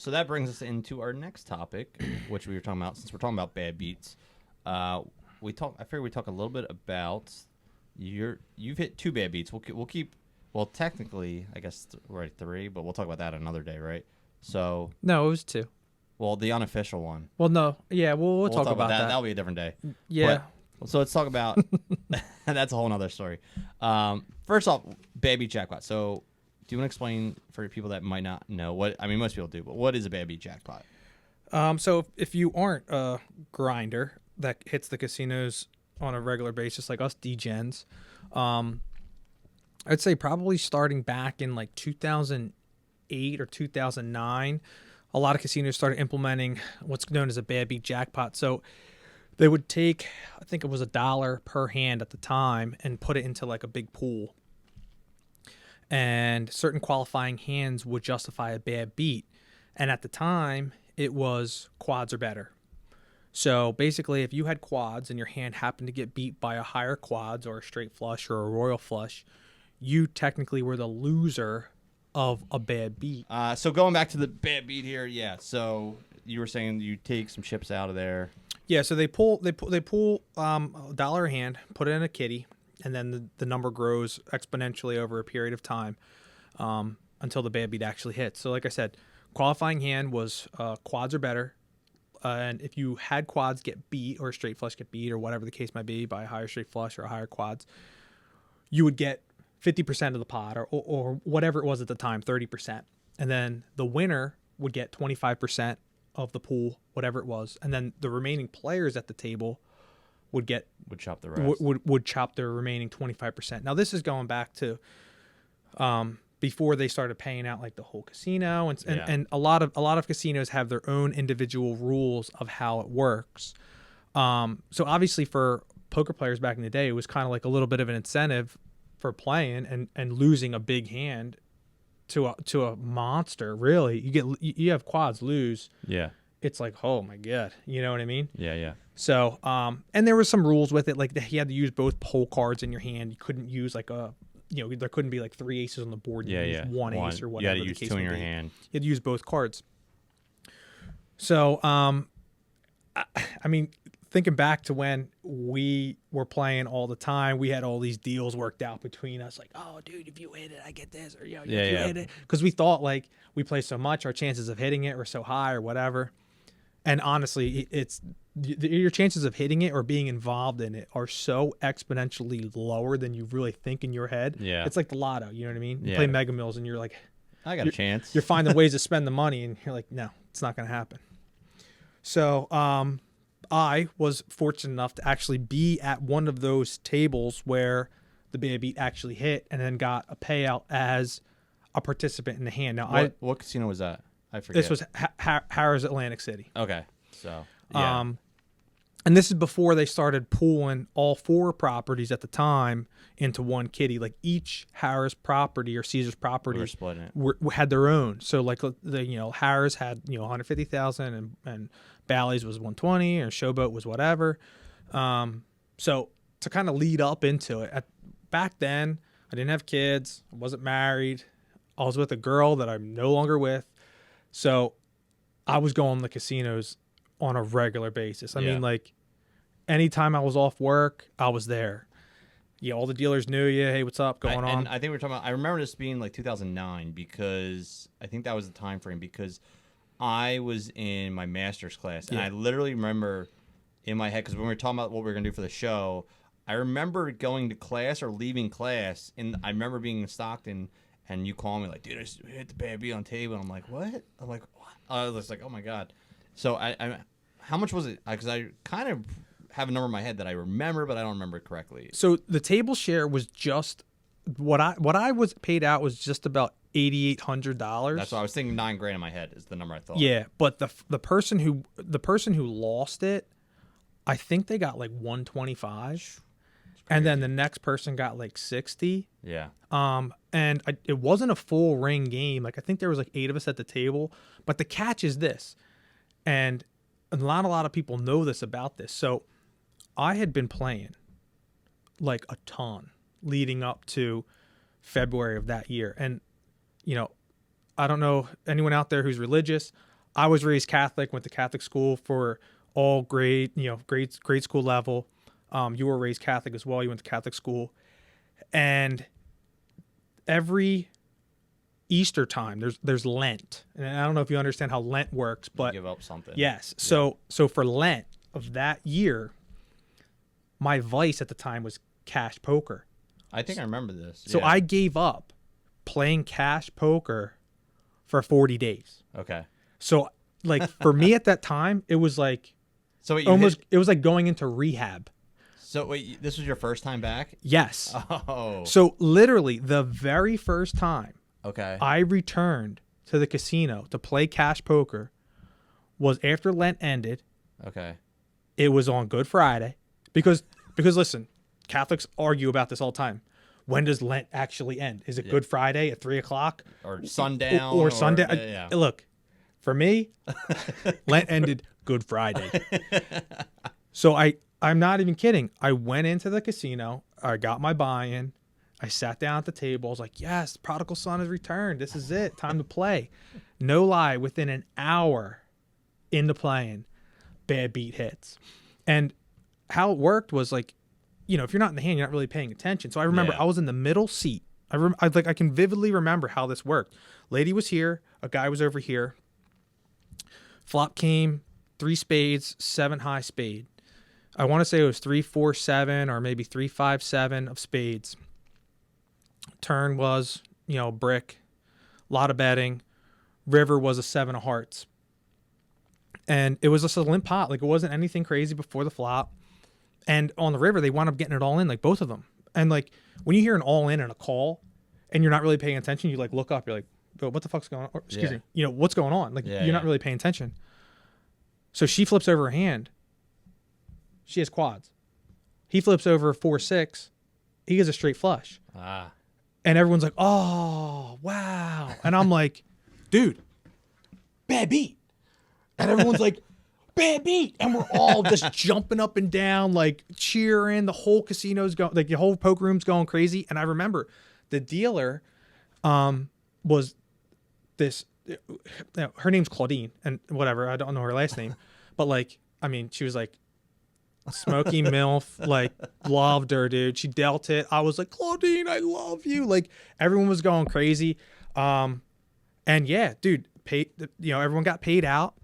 So that brings us into our next topic, which we were talking about. Since we're talking about bad beats, I figured we talk a little bit about you've hit 2 bad beats. We'll keep. Well, technically, I guess we're at 3, but we'll talk about that another day, right? So No, it was 2. well, the unofficial one. Well, no. Yeah, we'll talk about that. That'll be a different day. Yeah. So let's talk about that's a whole nother story. First off, bad beat jackpot. So do you want to explain for people that might not know what? I mean, most people do, but what is a bad beat jackpot? So if you aren't a grinder that hits the casinos on a regular basis, like us degens, I'd say probably starting back in like 2008 or 2009, a lot of casinos started implementing what's known as a bad beat jackpot. So they would take, I think it was $1 per hand at the time, and put it into like a big pool. And certain qualifying hands would justify a bad beat. And at the time, it was quads or better. So basically, if you had quads and your hand happened to get beat by a higher quads or a straight flush or a royal flush, you technically were the loser of a bad beat. So going back to the bad beat here, yeah. So you were saying you take some chips out of there. Yeah, so they pull $1 a hand, put it in a kitty, and then the number grows exponentially over a period of time until the bad beat actually hits. So like I said, qualifying hand was quads or better. And if you had quads get beat or a straight flush get beat or whatever the case might be by a higher straight flush or a higher quads, you would get 50% of the pot or whatever it was at the time, 30%. And then the winner would get 25% of the pool, whatever it was. And then the remaining players at the table would chop the rest. Would chop their remaining 25%. Now this is going back to before they started paying out like the whole casino, and a lot of casinos have their own individual rules of how it works. So obviously for poker players back in the day, it was kind of like a little bit of an incentive for playing and losing a big hand to a monster. Really, you have quads lose. Yeah. It's like, oh my God, you know what I mean? Yeah. So, and there was some rules with it, like you had to use both pole cards in your hand. You couldn't use like there couldn't be like 3 aces on the board. You use one ace or whatever. You had to use 2 in your hand. You had to use both cards. So, I mean, thinking back to when we were playing all the time, we had all these deals worked out between us. Like, oh, dude, if you hit it, I get this. Or, if you hit it. Because we thought, like, we play so much, our chances of hitting it were so high or whatever. And honestly, your chances of hitting it or being involved in it are so exponentially lower than you really think in your head. Yeah. It's like the lotto, you know what I mean? You Yeah. play Mega Mills and you're like, I got a chance. You're finding ways to spend the money and you're like, no, it's not going to happen. So, I was fortunate enough to actually be at one of those tables where the bad beat actually hit and then got a payout as a participant in the hand. Now, what casino was that? I forget. This was Harrah's Atlantic City. Okay. So, yeah. And this is before they started pooling all 4 properties at the time into one kitty. Like each Harrah's property or Caesar's property We're splitting it. had their own. So like Harrah's had 150,000 and Bally's was 120 or Showboat was whatever. So to kind of lead up into it, back then I didn't have kids, I wasn't married, I was with a girl that I'm no longer with. So I was going to casinos on a regular basis. I mean, like anytime I was off work, I was there. Yeah, all the dealers knew you. Hey, what's up? Going on? And I think we were talking about. I remember this being like 2009 because I think that was the time frame because I was in my master's class and I literally remember in my head because when we were talking about what we were gonna do for the show, I remember going to class or leaving class and I remember being in Stockton and you calling me like, dude, I just hit the bad beat on the table. And I'm like, what? I'm like, what? I was like, oh my God. So I how much was it? Because I kind of have a number in my head that I remember, but I don't remember it correctly. So the table share was just what I was paid out was just about $8,800. That's what I was thinking. $9,000 in my head is the number I thought. Yeah, but the person who lost it, I think they got like 125, and then the next person got like 60. Yeah. And it wasn't a full ring game. Like I think there was like 8 of us at the table, but the catch is this. And not a lot of people know this about this. So I had been playing like a ton leading up to February of that year. And, I don't know anyone out there who's religious. I was raised Catholic, went to Catholic school for all grade school level. You were raised Catholic as well. You went to Catholic school, and every Easter time there's Lent, and I don't know if you understand how Lent works, but you give up something. Yes. So for Lent of that year, my vice at the time was cash poker. I think I remember this. So I gave up playing cash poker for 40 days. Okay. So like for me at that time, it was like it was like going into rehab. So wait, this was your first time back? Yes. Oh. So literally the very first time I returned to the casino to play cash poker was after Lent ended. Okay. It was on Good Friday because listen, Catholics argue about this all the time. When does Lent actually end? Is it Good Friday at 3:00 or sundown or sundown? Yeah. Look, for me, Lent ended Good Friday. So I'm not even kidding. I went into the casino. I got my buy-in. I sat down at the table. I was like, yes, prodigal son has returned. This is it. Time to play. No lie, within an hour into playing, bad beat hits. And how it worked was like, if you're not in the hand, you're not really paying attention. So I remember I was in the middle seat. I can vividly remember how this worked. Lady was here. A guy was over here. Flop came, 3 spades, 7 high spade. I want to say it was 3-4-7 or maybe 3-5-7 of spades. Turn was, brick, a lot of betting. River was a 7 of hearts. And it was just a limp pot. Like, it wasn't anything crazy before the flop. And on the river, they wound up getting it all in, like both of them. And like when you hear an all in and a call and you're not really paying attention, you like look up, you're like, oh, what the fuck's going on? Or, excuse me, what's going on? Like you're not really paying attention. So she flips over her hand. She has quads. He flips over 4-6. He gets a straight flush. And everyone's like, oh, wow. And I'm like, dude, bad beat. And everyone's like, bad beat. And we're all just jumping up and down, like cheering. The whole casino's going, like the whole poker room's going crazy. And I remember the dealer was this, her name's Claudine and whatever. I don't know her last name. But like, I mean, she was like, smoky MILF, like loved her, dude. She dealt it. I was like, Claudine, I love you. Like everyone was going crazy. And yeah, dude, everyone got paid out.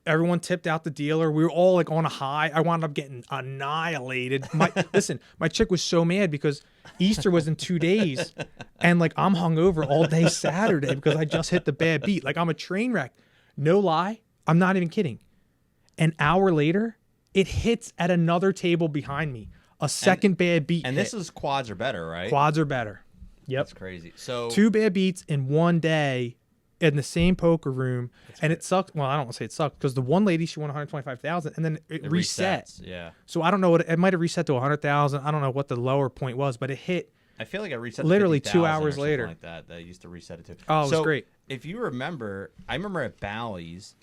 Everyone tipped out the dealer. We were all like on a high. I wound up getting annihilated. Listen, my chick was so mad because Easter was in 2 days and like I'm hungover all day Saturday because I just hit the bad beat. Like I'm a train wreck. No lie. I'm not even kidding. An hour later, it hits at another table behind me. A second bad beat. And this is quads are better, right? Quads are better. Yep. That's crazy. So 2 bad beats in one day in the same poker room. And it sucked. Well, I don't want to say it sucked because the one lady, she won $125,000 and then it reset. Resets, yeah. So I don't know it might have reset to $100,000. I don't know what the lower point was, but it hit. I feel like I reset literally to 2 hours later. like that. That used to reset it to. Oh, it was great. If you remember, I remember at Bally's,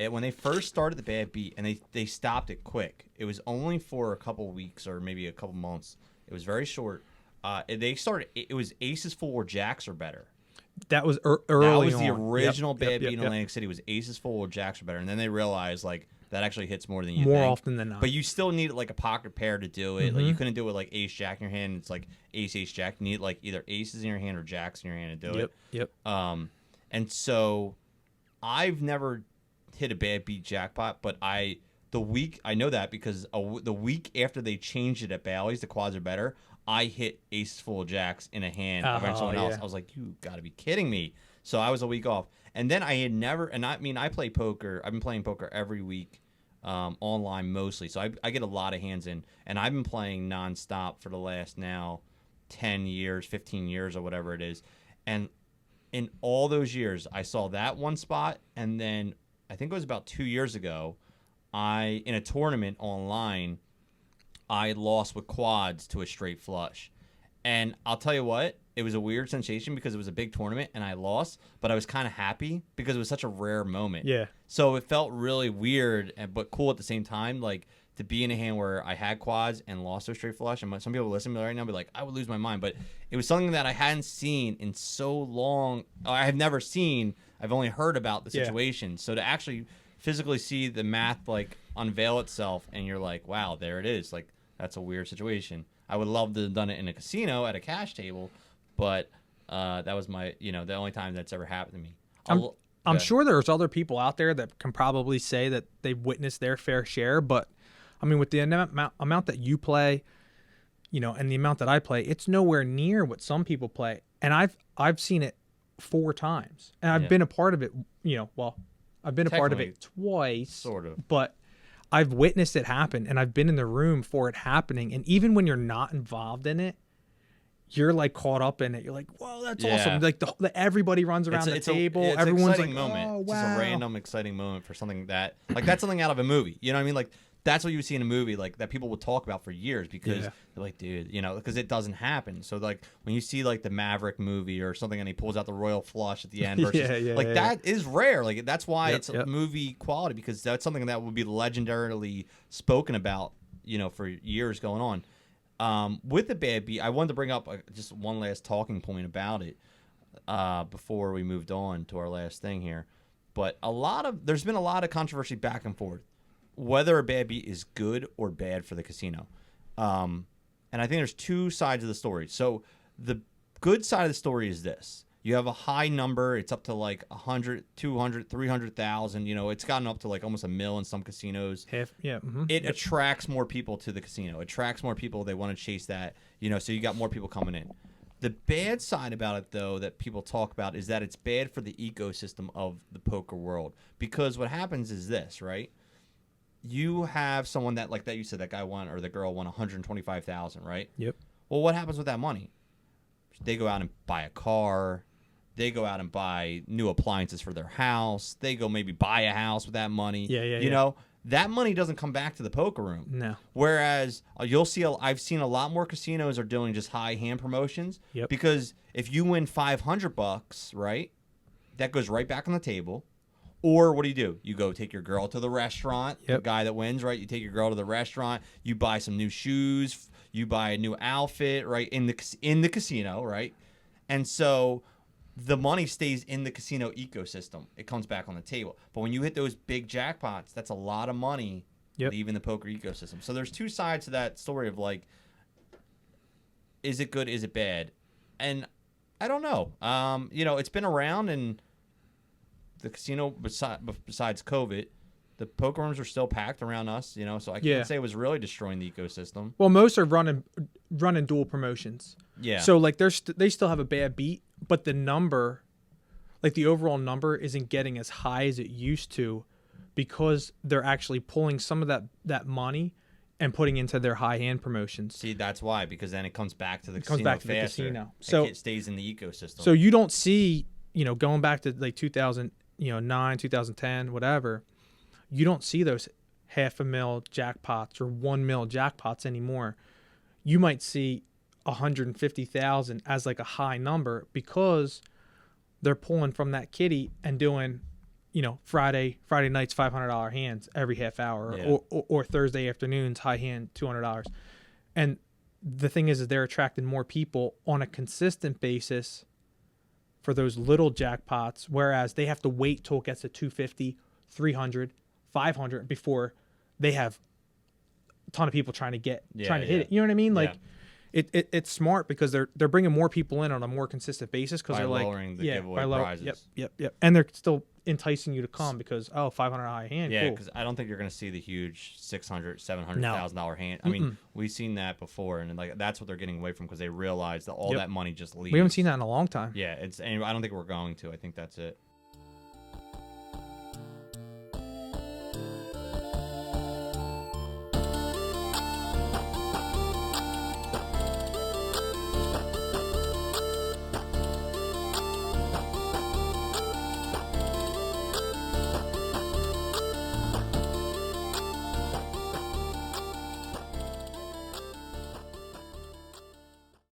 when they first started the bad beat and they stopped it quick. It was only for a couple weeks or maybe a couple months. It was very short. They started. It was aces full or jacks or better. That was early on. That was the original bad beat in Atlantic City. Was aces full or jacks or better, and then they realized like that actually hits more than you more think. often than not. But you still need like a pocket pair to do it. Like you couldn't do it like ace jack in your hand. It's like ace jack. You need like either aces in your hand or jacks in your hand to do it. Yep. And so I've never hit a bad beat jackpot, but I know that because the week after they changed it at Bally's, the quads are better. I hit aces full of jacks in a hand against someone else. I was like, you got to be kidding me. So I was a week off. And then I had never, and I mean, I play poker. I've been playing poker every week online mostly. So I get a lot of hands in. And I've been playing nonstop for the last now 10 years, 15 years or whatever it is. And in all those years, I saw that one spot. And then I think it was about 2 years ago, in a tournament online, I lost with quads to a straight flush. And I'll tell you what, it was a weird sensation because it was a big tournament and I lost, but I was kind of happy because it was such a rare moment. Yeah. So it felt really weird but cool at the same time, like to be in a hand where I had quads and lost to a straight flush. And some people listening to me right now be like, I would lose my mind. But it was something that I hadn't seen in so long. I have never seen I've only heard about the Yeah. situation. So to actually physically see the math like unveil itself, and you're like, wow, there it is. Like, that's a weird situation. I would love to have done it in a casino at a cash table, but that was my, the only time that's ever happened to me. I'm sure there's other people out there that can probably say that they've witnessed their fair share, but I mean, with the amount that you play, and the amount that I play, it's nowhere near what some people play. And I've seen it 4 times, and I've been a part of it. I've been a part of it twice, sort of, but I've witnessed it happen, and I've been in the room for it happening. And even when you're not involved in it, you're like caught up in it. You're like, whoa, that's awesome. Like everybody runs around the table. Everyone's like, moment. Oh, wow. It's just a random exciting moment for something that's something out of a movie. You know what I mean? Like, that's what you would see in a movie, like, that people would talk about for years because they're like, dude, because it doesn't happen. So, like, when you see, like, the Maverick movie or something and he pulls out the royal flush at the end versus, that is rare. Like, that's why it's movie quality, because that's something that would be legendarily spoken about, for years going on. With the bad beat, I wanted to bring up just one last talking point about it before we moved on to our last thing here. But there's been a lot of controversy back and forth whether a bad beat is good or bad for the casino. And I think there's 2 sides of the story. So the good side of the story is this. You have a high number. It's up to like 100, 200, 300,000. It's gotten up to like almost $1 million in some casinos. It attracts more people to the casino. It attracts more people. They want to chase that, so you got more people coming in. The bad side about it, though, that people talk about is that it's bad for the ecosystem of the poker world. Because what happens is this, right? You have someone that, like that you said, that guy won, or the girl won 125,000, right? Yep. Well, what happens with that money? They go out and buy a car. They go out and buy new appliances for their house. They go maybe buy a house with that money. Yeah. That money doesn't come back to the poker room. No. Whereas you'll see, I've seen a lot more casinos are doing just high hand promotions. Yep. Because if you win $500, right, that goes right back on the table. Or what do? You go take your girl to the restaurant. Yep. The guy that wins, right? You take your girl to the restaurant. You buy some new shoes. You buy a new outfit, right? In the casino, right? And so the money stays in the casino ecosystem. It comes back on the table. But when you hit those big jackpots, that's a lot of money leaving the poker ecosystem. So there's 2 sides to that story of like, is it good? Is it bad? And I don't know. It's been around, and the casino, besides COVID, the poker rooms are still packed around us, so I can't say it was really destroying the ecosystem. Well, most are running dual promotions. Yeah. So, like, they still have a bad beat, but the number, like, the overall number isn't getting as high as it used to because they're actually pulling some of that money and putting into their high hand promotions. See, that's why, because then it comes back to the casino faster. So it stays in the ecosystem. So you don't see, going back to like 2009, 2010, whatever, you don't see those $500,000 jackpots or $1 million jackpots anymore. You might see 150,000 as like a high number because they're pulling from that kitty and doing, Friday nights $500 hands every half hour, or Thursday afternoons high hand $200. And the thing is they're attracting more people on a consistent basis for those little jackpots, whereas they have to wait till it gets to 250, 300, 500 before they have a ton of people trying to hit it. You know what I mean? Like, it's smart because they're bringing more people in on a more consistent basis because they're like lowering the giveaway prizes. Yep. And they're still enticing you to come because 500 high hand. Yeah, cool. because I don't think you're going to see the huge $600,000, $700,000 hand. I mean, we've seen that before, and like that's what they're getting away from because they realize that all that money just leaves. We haven't seen that in a long time. Yeah, and I don't think we're going to. I think that's it.